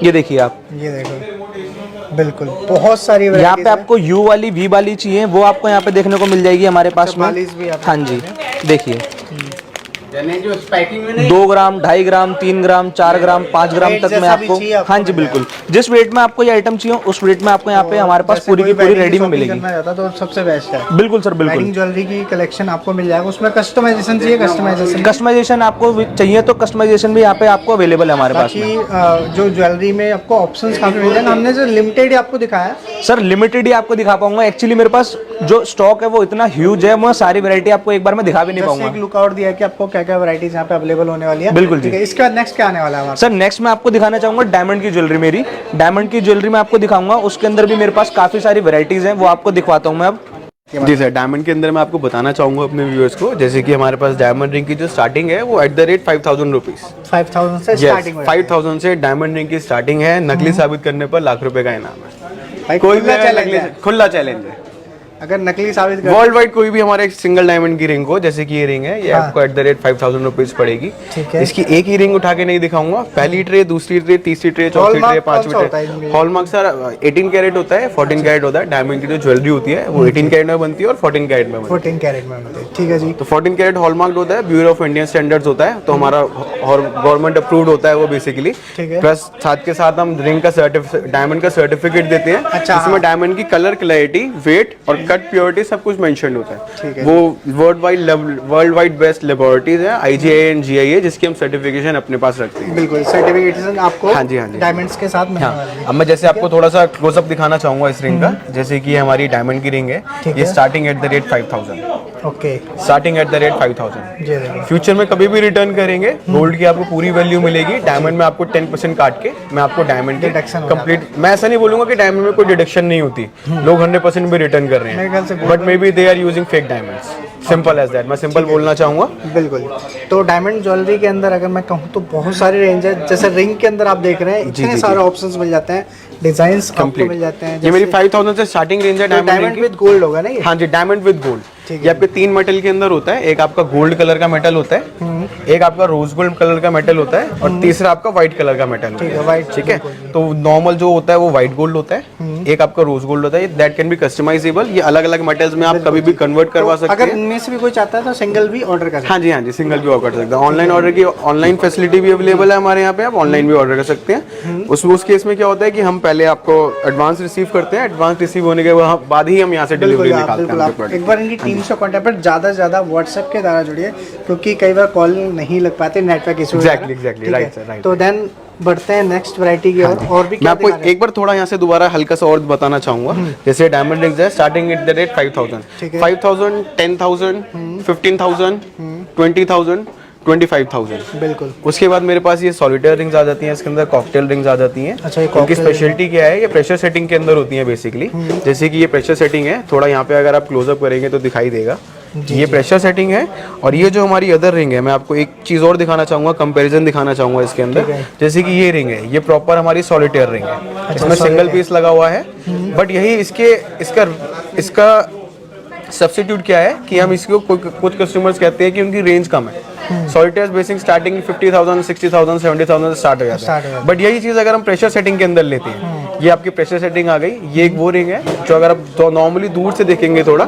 ये देखिए आप, ये देखो बिल्कुल बहुत सारी यहाँ पे आपको यू वाली वी वाली चाहिए वो आपको यहाँ पे देखने को मिल जाएगी हमारे पास में। हाँ जी, देखिए 2 ग्राम, 2.5 ग्राम, 3 ग्राम, 4 ग्राम, 5 ग्राम तक में आपको। हाँ जी बिल्कुल, जिस वेट में आपको ये आइटम चाहिए उस वेट में आपको यहाँ पे हमारे पास पूरी की पूरी रेडी में मिलेगी। तो सबसे बेस्ट है। बिल्कुल सर, बिल्कुल। वेडिंग ज्वेलरी की कलेक्शन आपको मिल जाएगा, उसमें कस्टमाइजेशन चाहिए, कस्टमाइजेशन आपको चाहिए तो कस्टमाइजेशन भी यहाँ पे आपको अवेलेबल है हमारे पास में। जो ज्वेलरी में आपको ऑप्शंस काफी मिल जाएंगे। हमने जो लिमिटेड आपको दिखाया सर, लिमिटेड ही आपको दिखा पाऊंगा। एक्चुअली मेरे पास जो स्टॉक है वो इतना ह्यूज है, मैं सारी वैरायटी आपको एक बार में दिखा भी नहीं पाऊंगा। एक लुक आउट दिया कि आपको क्या क्या वैरायटीज यहाँ पे अवेलेबल होने वाली है। बिल्कुल जी। इसके बाद नेक्स्ट क्या आने वाला है सर? नेक्स्ट मैं आपको दिखाना चाहूंगा डायमंड की ज्वेलरी। मेरी डायमंड की ज्वेलरी मैं आपको दिखाऊंगा, उसके अंदर भी मेरे पास काफी सारी वैरायटीज हैं, वो आपको दिखवाता हूँ मैं अब। जी सर, डायमंड के अंदर मैं आपको बताना चाहूँगा अपने व्यूअर्स को, जैसे कि हमारे पास डायमंड रिंग की जो स्टार्टिंग है वो @ 5,000 रुपीज़। 5,000 से स्टार्टिंग है। 5,000 से डायमंड रिंग की स्टार्टिंग है। नकली साबित करने पर ₹1,00,000 का इनाम है। कोई भी खुला चैलेंज है। अगर नकली साबित वर्ल्ड वाइड कोई भी हमारे सिंगल डायमंड की रिंग हो, जैसे कि ये रिंग है, ये आपको @ 5,000 रुपीज़ पड़ेगी। ठीक है। इसकी एक ही रिंग उठा के नहीं दिखाऊंगा, पहली ट्रे, दूसरी ट्रे, तीसरी ट्रे, चौथी ट्रे, पांचवी ट्रे। हॉलमार्क सर 18 कैरेट होता है, 14 कैरेट होता है। डायमंड की जो ज्वेलरी होती है वो 18 कैरेट में बनती है और 14 कैरेट में बनती है। 14 कैरेट में बनती है, ठीक है जी। तो 14 कैरेट हॉलमार्क होता है, ब्यूरो ऑफ इंडियन स्टैंडर्ड्स होता है, तो हमारा गवर्नमेंट अप्रूव्ड होता है वो बेसिकली। प्लस साथ के साथ हम रिंग का डायमंड का सर्टिफिकेट देते हैं। अच्छा, इसमें डायमंड की कलर क्लैरिटी, वेट और कट प्योरिटी सब कुछ मेंशन होता है। वो वर्ल्ड वाइड बेस्ट लेबोरेटरीज है, IGI एंड GIA, जिसकी हम सर्टिफिकेशन अपने पास रखते हैं। बिल्कुल, सर्टिफिकेशन आपको हाँ जी, हाँ जी, डायमंड्स के साथ मिलने वाली है। अब मैं जैसे आपको थोड़ा सा क्लोजअप दिखाना चाहूंगा इस रिंग का। जैसे कि हमारी डायमंड की रिंग है, ये स्टार्टिंग @ 5,000। Okay, starting @ 5,000। फ्यूचर में कभी भी रिटर्न करेंगे, गोल्ड की आपको पूरी वैल्यू मिलेगी। डायमंड में आपको 10% काट के मैं आपको डायमंड के कंप्लीट, मैं ऐसा नहीं बोलूंगा कि डायमंड में कोई डिडक्शन नहीं होती, लोग 100% भी रिटर्न कर रहे हैं, but may be they are using fake diamonds. Simple as that, मैं सिंपल बोलना चाहूंगा। बिल्कुल। तो डायमंड ज्वेलरी के अंदर अगर मैं कहूँ तो बहुत सारी रेंज है। जैसे रिंग के अंदर आप देख रहे हैं इतने सारे ऑप्शंस मिल जाते हैं, डिजाइन्स आपको मिल जाते हैं। ये मेरी 5,000 से स्टार्टिंग रेंज है डायमंड विद गोल्ड होगा ना ये? हाँ जी, डायमंड विद गोल्ड। ये आपके 3 मेटल के अंदर होता है। एक आपका गोल्ड कलर का मेटल होता है, एक आपका रोज गोल्ड कलर का मेटल होता है, और तीसरा आपका व्हाइट कलर का मेटल होता है। ठीक है, तो नॉर्मल जो होता है वो व्हाइट गोल्ड होता है, एक आपका रोज गोल्ड होता है। That can be customisable. ये अलग अलग मेटल्स में आप कभी भी कन्वर्ट करवा सकते हैं। अगर इनमें से भी कोई चाहता है तो सिंगल भी ऑर्डर कर सकते हैं। हाँ जी, हाँ जी, सिंगल भी ऑर्डर कर सकते हैं। ऑनलाइन ऑर्डर की ऑनलाइन फैसिलिटी भी अवेलेबल है हमारे यहाँ पे, आप ऑनलाइन भी ऑर्डर कर सकते हैं। उस केस में क्या होता है कि हम पहले आपको एडवांस रिसीव करते हैं, एडवांस रिसीव होने के बाद ही हम यहाँ से डिलीवरी निकालते हैं। एक बार इनकी टीम से कॉन्टैक्ट पर ज्यादा से ज्यादा व्हाट्सएप के द्वारा जुड़िए, क्योंकि कई बार कॉल नहीं लग पाते, network issue. Exactly right sir, right. तो देन बढ़ते हैं नेक्स्ट वैरायटी की ओर। और भी मैं आपको एक बार थोड़ा यहाँ से दोबारा हल्का सा और बताना चाहूंगा। जैसे डायमंड रिंग्स है, स्टार्टिंग @ 5,000, 5,000, 10,000, 15,000, 20,000, 25,000। बिल्कुल। उसके बाद मेरे पास ये सॉलिटेयर रिंग्स आ जाती हैं, इसके अंदर कॉकटेल रिंग्स आ जाती हैं। अच्छा, इनकी स्पेशलिटी क्या है, ये प्रेशर सेटिंग के अंदर होती है बेसिकली। जैसे कि ये प्रेशर सेटिंग है, थोड़ा यहाँ पे अगर आप क्लोजअप करेंगे तो दिखाई देगा। ये प्रेशर सेटिंग है। और ये जो हमारी अदर रिंग है, मैं आपको एक चीज और दिखाना चाहूंगा, कंपैरिजन दिखाना चाहूंगा इसके अंदर। जैसे कि ये रिंग है, ये प्रॉपर हमारी सॉलिटेयर रिंग है, इसमें सिंगल पीस लगा हुआ है। बट यही इसका सब्स्टिट्यूट क्या है कि हम इसको कुछ कस्टमर्स कहते हैं कि उनकी रेंज कम है। सॉलिटेयर बेसिंग स्टार्टिंग 50,000, 60,000, 70,000 से स्टार्ट हो जाता है। बट यही चीज अगर हम प्रेशर सेटिंग के अंदर लेते हैं, ये आपकी प्रेशर सेटिंग आ गई। ये एक वो रिंग है जो अगर आप तो नॉर्मली दूर से देखेंगे थोड़ा,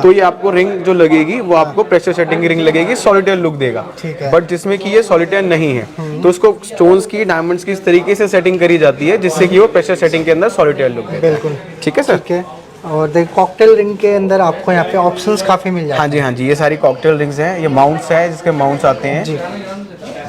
तो ये आपको रिंग जो लगेगी वो आपको प्रेशर सेटिंग की रिंग लगेगी, सॉलिटेयर लुक देगा। बट जिसमें कि ये सॉलिटेयर नहीं है, तो उसको स्टोन्स की, डायमंड्स की इस तरीके से सेटिंग करी जाती है जिससे कि वो प्रेशर सेटिंग के अंदर सॉलिटेयर लुक देगा। बिल्कुल, ठीक है सर। और देखिए कॉकटेल रिंग के अंदर आपको यहाँ पे ऑप्शंस काफी मिल जाते हैं। हाँ जी, हाँ जी, ये सारी कॉकटेल रिंग्स हैं। ये माउंट्स है, जिसके माउंट्स आते हैं जी।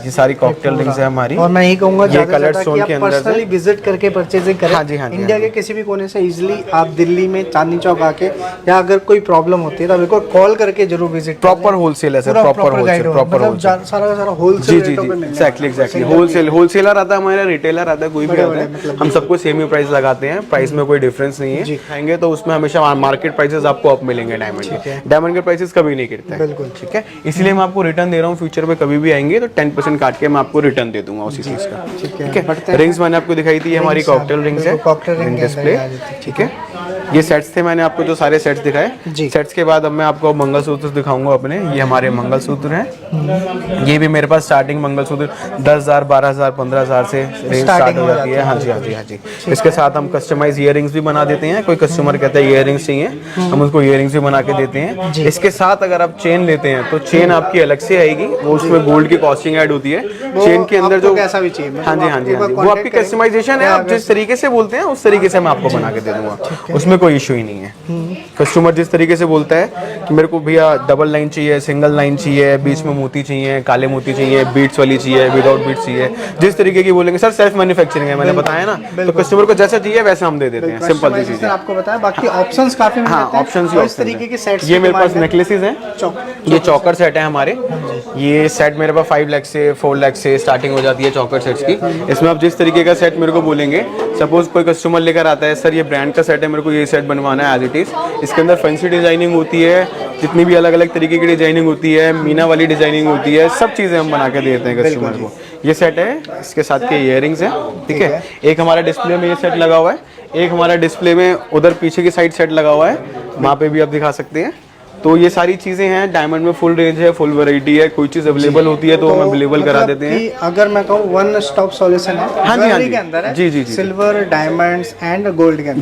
ये सारी कॉकटेल रिंग्स है हमारी। और मैं यही कहूँगा ये कलर स्टोन के अंदर पर्सनली विजिट करके परचेजिंग करें। हाँ जी, हाँ जी, इंडिया के किसी भी कोने से इजीली आप दिल्ली में चांदनी चौक आके, या अगर कोई प्रॉब्लम होती है तो बिल्कुल कॉल करके जरूर विजिट। प्रॉपर होलसेल है sir, proper wholesale, proper wholesale, सारा होलसेल। जी जी जी, एग्जैक्टली होलसेलर आता है हमारा, रिटेलर आता है, कोई भी आता है, हम सबको सेम ही प्राइस लगाते हैं। प्राइस में कोई डिफरेंस नहीं है। खाएंगे तो उसमें हमेशा मार्केट प्राइसेस आपको अप मिलेंगे। डायमंड के प्राइसेस कभी नहीं गिरते हैं। बिल्कुल, ठीक है। इसलिए मैं आपको रिटर्न दे रहा हूँ। फ्यूचर में कभी भी आएंगे तो 10% काट के मैं आपको रिटर्न दे दूंगा उसी चीज का। ठीक है। रिंग्स मैंने आपको दिखाई थी, हमारी कॉकटेल रिंग्स है, कॉकटेल रिंग डिस्प्ले। ठीक है। ये सेट्स थे, मैंने आपको जो सारे सेट्स दिखाए। जी। सेट्स के बाद अब मैं आपको मंगलसूत्र दिखाऊंगा अपने। ये हमारे मंगलसूत्र हैं। ये भी मेरे पास स्टार्टिंग मंगलसूत्र 10,000, 12,000, 15,000 से रेंज स्टार्ट हो जाती है। हाँ जी, हाँ जी, हाँ जी। इसके साथ हम कस्टमाइज ईयरिंग्स भी बना देते हैं। कोई कस्टमर कहता है ईयरिंग्स चाहिए, हम उसको ईयरिंग्स भी बना के देते हैं। इसके साथ अगर आप चेन लेते हैं तो चेन आपकी अलग से आएगी, वो उसमें गोल्ड की कॉस्टिंग ऐड होती है। चेन के अंदर जो कैसा भी चाहिए, हाँ जी, हाँ जी, हाँ जी, वो आपकी कस्टमाइजेशन है। आप जिस तरीके से बोलते हैं उस तरीके से मैं आपको बना के दे दूंगा, उसमें कोई इशू ही नहीं है। कस्टमर जिस तरीके से बोलता है कि मेरे को भैया डबल लाइन चाहिए, सिंगल लाइन चाहिए, बीच में मोती चाहिए, काले मोती चाहिए, बीट्स वाली चाहिए, विदाउट बीट्स चाहिए, जिस तरीके की बोलेंगे। सर सेल्फ मैन्युफैक्चरिंग है, मैंने बताया ना, तो कस्टमर को जैसा चाहिए वैसा हम दे देते हैं। सिंपल सी चीज है। आपको बताया, बाकी ऑप्शंस काफी मिल हाँ, जाते हैं। ऑप्शंस और इस तरीके के सेट्स ये मेरे पास नेकलेसेस हैं। ये चौकर सेट है हमारे। ये सेट मेरे पास 5 लाख से 4 लाख से स्टार्टिंग हो जाती है चौकर सेट्स की। इसमें आप जिस तरीके का सेट मेरे को बोलेंगे, सपोज कोई कस्टमर लेकर आता है, सर ये ब्रांड का सेट है, मेरे को ये सेट बनवाना है एज इट इज। इसके अंदर फैंसी डिजाइनिंग होती है, जितनी भी अलग अलग तरीके की डिजाइनिंग होती है, मीना वाली डिजाइनिंग होती है, सब चीजें हम बना के देते हैं कस्टमर को। ये सेट है, इसके साथ के इयरिंग्स हैं, ठीक है। एक हमारा डिस्प्ले में ये सेट लगा हुआ है, एक हमारा डिस्प्ले में उधर पीछे की साइड सेट लगा हुआ है, वहाँ पे भी आप दिखा सकते हैं। तो ये सारी चीजें हैं। डायमंड में फुल रेंज है, फुल वैरायटी है। कोई चीज अवेलेबल होती है तो हम अवेलेबल करा देते हैं। अगर मैं कहूँ वन स्टॉप सॉल्यूशन है, हाँ जी, हाँ जी, के अंदर है, जी, जी, जी। सिल्वर, डायमंड्स एंड गोल्ड के अंदर।